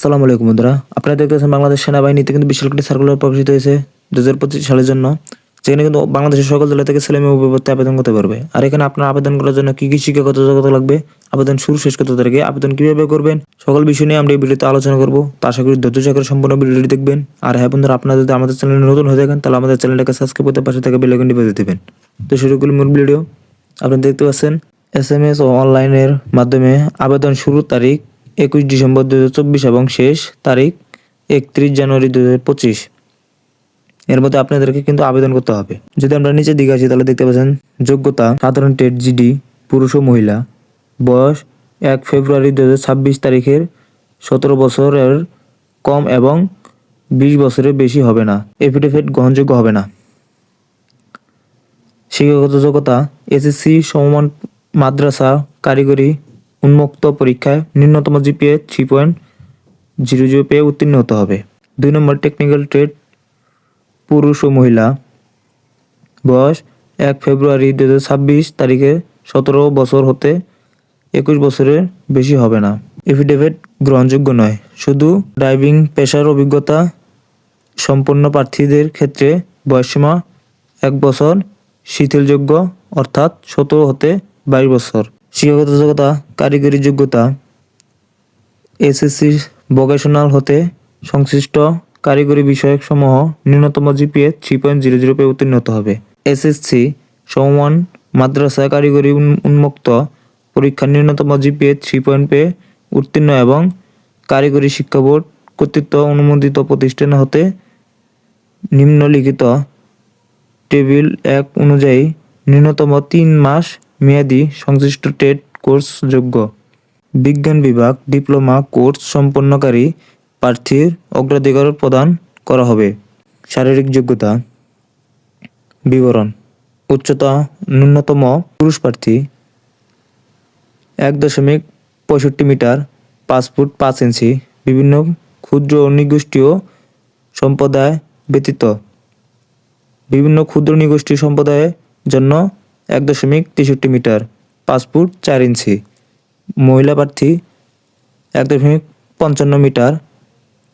আসসালামু আলাইকুম বন্ধুরা, আপনারা দেখতেছেন বাংলাদেশ সেনাবাহিনীতে কিন্তু বিশাল একটি সার্কুলার প্রকাশিত হয়েছে 2025 সালের জন্য, যেখানে কিন্তু বাংলাদেশের সকল জেলা থেকে ছেলে মেয়ে উভয় পদে আবেদন করতে পারবে। আর এখানে আপনার আবেদন করার জন্য কি কি শিক্ষাগত যোগ্যতা লাগবে, আবেদন শুরু শেষ কত তারিখে, আবেদন কিভাবে করবেন, সকল বিষয় নিয়ে আমরা এই ভিডিওতে আলোচনা করব। তো আশা করি ধৈর্য সহকারে সম্পূর্ণ ভিডিওটি দেখবেন। আর হ্যাঁ বন্ধুরা, আপনারা যদি আমাদের চ্যানেলে নতুন হয়ে থাকেন তাহলে আমাদের চ্যানেলটাকে সাবস্ক্রাইব করতে পাশে থাকা বেল আইকনটি বাজিয়ে দিবেন। তো শুরু করি মূল ভিডিও। আপনারা দেখতে পাচ্ছেন SMS ও অনলাইনের মাধ্যমে আবেদন শুরুর তারিখ 21 ডিসেম্বর 2024 এবং শেষ তারিখ 31 জানুয়ারি 2025। এর মধ্যে আপনাদেরকে কিন্তু আবেদন করতে হবে। যদি আমরা নিচের দিকে আসি তাহলে দেখতে পাচ্ছেন যোগ্যতা সাধারণ টেট জিডি পুরুষ ও মহিলা, বয়স 1 ফেব্রুয়ারি 2026 তারিখের 17 বছরের কম এবং 20 বছরের বেশি হবে না। এফিডেভিট গ্রহণযোগ্য হবে না। শিক্ষাগত যোগ্যতা এসএসসি সমমান মাদ্রাসা কারিগরি উন্মুক্ত পরীক্ষায় ন্যূনতম জিপিএ 3.00 পেয়ে উত্তীর্ণ হতে হবে। 2 নম্বর টেকনিক্যাল ট্রেড পুরুষ ও মহিলা, বয়স 1 ফেব্রুয়ারি 2026 তারিখে 17 বছর হতে 21 বছরের বেশি হবে না। এফিডেভিট গ্রহণযোগ্য নয়। শুধু ড্রাইভিং পেশার অভিজ্ঞতা সম্পন্ন প্রার্থীদের ক্ষেত্রে বয়সসীমা 1 বছর শিথিলযোগ্য, অর্থাৎ 17 হতে 22 বছর। শিক্ষাগত যোগ্যতা কারিগরি যোগ্যতা এসএসসি ভোকেশনাল হতে সংশ্লিষ্ট কারিগরি বিষয়ক সমূহ ন্যূনতম জিপিএ 3.00 পেয়ে উত্তীর্ণ হতে হবে। এসএসসি সমমান মাদ্রাসা কারিগরি উন্মুক্ত পরীক্ষার ন্যূনতম জিপিএ 3 পেয়ে উত্তীর্ণ এবং কারিগরি শিক্ষা বোর্ড কর্তৃক অনুমোদিত প্রতিষ্ঠান হতে নিম্নলিখিত টেবিল 1 অনুযায়ী ন্যূনতম 3 মাস মেয়াদী সংশ্লিষ্ট টেট কোর্স যোগ্য। বিজ্ঞান বিভাগ ডিপ্লোমা কোর্স সম্পন্নকারী প্রার্থীর অগ্রাধিকার প্রদান করা হবে। শারীরিক যোগ্যতা বিবরণ: উচ্চতা ন্যূনতম পুরুষ প্রার্থী 1.65 মিটার 5 ফুট 5 ইঞ্চি, বিভিন্ন ক্ষুদ্র নৃগোষ্ঠীয় সম্প্রদায় ব্যতীত বিভিন্ন ক্ষুদ্র নৃগোষ্ঠী সম্প্রদায়ের জন্য 1.63 মিটার 5 ফুট 4 ইঞ্চি। মহিলা প্রার্থী 1.55 মিটার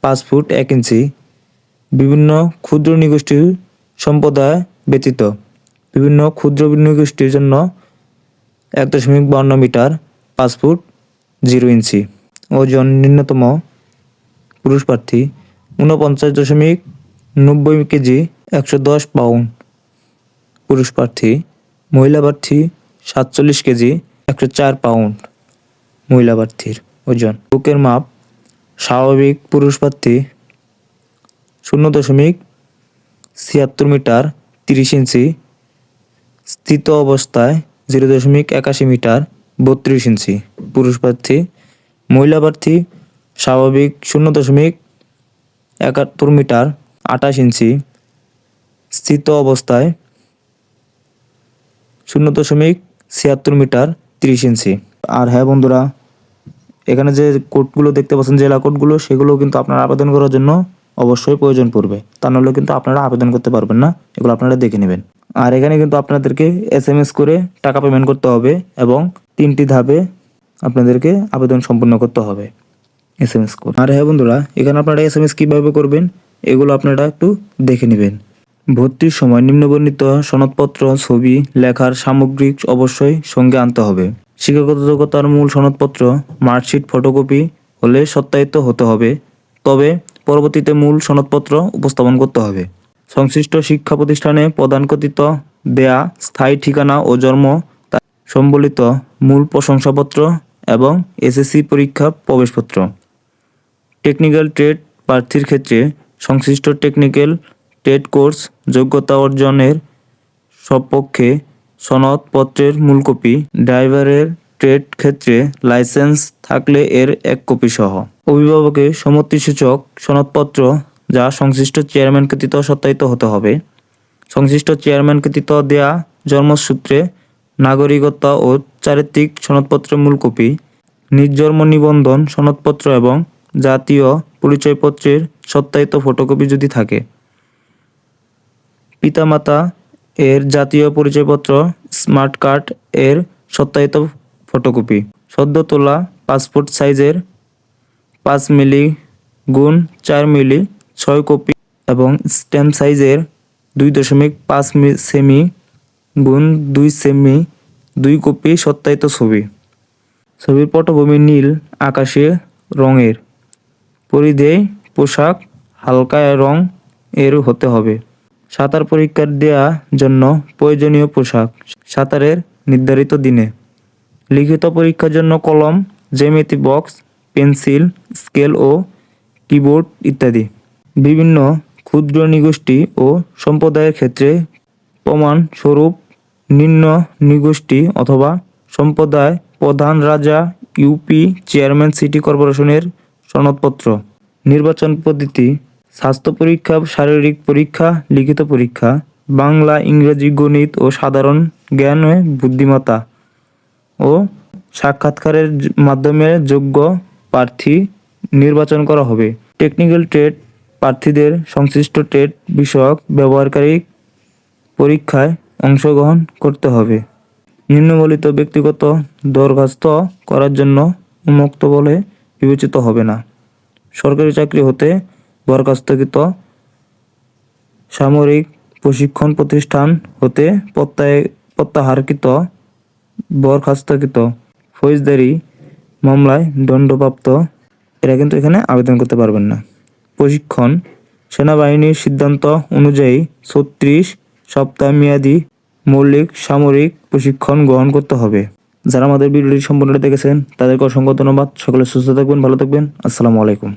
5 ফুট 1 ইঞ্চি, বিভিন্ন ক্ষুদ্র নৃগোষ্ঠী সম্প্রদায় ব্যতীত বিভিন্ন ক্ষুদ্র নৃগোষ্ঠীর জন্য 1.52 মিটার 5 ফুট 0 ইঞ্চি। ওজন ন্যূনতম পুরুষ প্রার্থী 49.90 কেজি 110 পাউন্ড পুরুষ প্রার্থী। মহিলা প্রার্থী 47 কেজি 104 পাউন্ড মহিলা প্রার্থীর ওজন। বুকের মাপ স্বাভাবিক পুরুষ প্রার্থী 0.76 মিটার 30 ইঞ্চি, স্থিত অবস্থায় 0.81 মিটার 32 ইঞ্চি পুরুষ প্রার্থী। মহিলা প্রার্থী স্বাভাবিক 0.71 মিটার 28 ইঞ্চি, স্থিত অবস্থায় 0.76 মিটার 30 ইঞ্চি। আর হ্যাঁ বন্ধুরা, এখানে যে কোডগুলো দেখতে পাচ্ছেন, জেলা কোডগুলো, সেগুলো কিন্তু আপনারা আবেদন করার জন্য অবশ্যই প্রয়োজন পড়বে, তা নাহলে কিন্তু আপনারা আবেদন করতে পারবেন না। এগুলো আপনারা দেখে নেবেন। আর এখানে কিন্তু আপনাদেরকে SMS করে টাকা পেমেন্ট করতে হবে এবং 3টি ধাপে আপনাদেরকে আবেদন সম্পূর্ণ করতে হবে SMS করে। আর হ্যাঁ বন্ধুরা, এখানে আপনারা SMS কীভাবে করবেন এগুলো আপনারা একটু দেখে নেবেন। ভর্তির সময় নিম্নবর্ণিত সনদপত্র, ছবি, লেখার সামগ্রিক অবশ্যই সঙ্গে আনতে হবে। শিক্ষাগত যোগ্যতার মূল সনদপত্র মার্কশিট ফটোকপি হলে সত্যায়িত হতে হবে, তবে পরবর্তীতে মূল সনদপত্র উপস্থাপন করতে হবে। সংশ্লিষ্ট শিক্ষা প্রতিষ্ঠানে প্রদান কর্তৃক দেয়া স্থায়ী ঠিকানা ও জন্ম সম্বলিত মূল প্রশংসাপত্র এবং এসএসসি পরীক্ষা প্রবেশপত্র। টেকনিক্যাল ট্রেড প্রার্থীর ক্ষেত্রে সংশ্লিষ্ট টেকনিক্যাল ট্রেড কোর্স যোগ্যতা অর্জনের সপক্ষে সনদপত্রের মূল কপি, ড্রাইভারের ট্রেড ক্ষেত্রে লাইসেন্স থাকলে এর 1 কপি সহ। অভিভাবকের সম্মতিসূচক সনদপত্র যা সংশ্লিষ্ট চেয়ারম্যান কর্তৃক সত্যায়িত হতে হবে। সংশ্লিষ্ট চেয়ারম্যান কর্তৃক দেয়া জন্মসূত্রে নাগরিকত্ব ও চারিত্রিক সনদপত্রের মূল কপি, নির্জন্ম নিবন্ধন সনদপত্র এবং জাতীয় পরিচয়পত্রের সত্যায়িত ফটোকপি যদি থাকে। পিতামাতা এর জাতীয় পরিচয়পত্র, স্মার্ট কার্ড এর সত্যায়িত ফটোকপি, সদ্য তোলা পাসপোর্ট সাইজের 5 মিলি গুণ 4 মিলি 6 কপি এবং স্ট্যাম্প সাইজের 2.5 সেমি গুণ 2 সেমি 2 কপি সত্যায়িত ছবি। ছবির পটভূমি নীল আকাশে রঙের। পরিধেয় পোশাক হালকা রং এর হতে হবে। সাঁতার পরীক্ষা দেওয়ার জন্য প্রয়োজনীয় পোশাক সাঁতারের নির্ধারিত দিনে। লিখিত পরীক্ষার জন্য কলম, জ্যামিতি বক্স, পেন্সিল, স্কেল ও কিবোর্ড ইত্যাদি। বিভিন্ন ক্ষুদ্র নৃগোষ্ঠী ও সম্প্রদায়ের ক্ষেত্রে প্রমাণস্বরূপ নিম্ন নৃগোষ্ঠী অথবা সম্প্রদায় প্রধান, রাজা, ইউপি চেয়ারম্যান, সিটি কর্পোরেশনের সনদপত্র। নির্বাচন পদ্ধতি: স্বাস্থ্য পরীক্ষা, শারীরিক পরীক্ষা, লিখিত পরীক্ষা, বাংলা, ইংরেজি, গণিত ও সাধারণ জ্ঞানে বুদ্ধিমত্তা ও সাক্ষাৎকারের মাধ্যমে যোগ্য প্রার্থী নির্বাচন করা হবে। টেকনিক্যাল ট্রেড প্রার্থীদের সংশ্লিষ্ট ট্রেড বিষয়ক ব্যবহারিক পরীক্ষায় অংশগ্রহণ করতে হবে। নিম্নবর্ণিত ব্যক্তিগত দরখাস্ত করার জন্য উন্মুক্ত বলে বিবেচিত হবে না। সরকারি চাকরি হতে বরখাস্তকৃত, সামরিক প্রশিক্ষণ প্রতিষ্ঠান হতে প্রত্যাহারকৃত, বরখাস্তকৃত, ফৌজদারি মামলায় দণ্ডপ্রাপ্ত এরা কিন্তু এখানে আবেদন করতে পারবেন না। প্রশিক্ষণ: সেনাবাহিনীর সিদ্ধান্ত অনুযায়ী 36 সপ্তাহ মেয়াদী মৌলিক সামরিক প্রশিক্ষণ গ্রহণ করতে হবে। যারা আমাদের ভিডিওটি সম্পূর্ণ দেখেছেন তাদেরকে অসংখ্য ধন্যবাদ। সকলে সুস্থ থাকবেন, ভালো থাকবেন। আসসালামু আলাইকুম।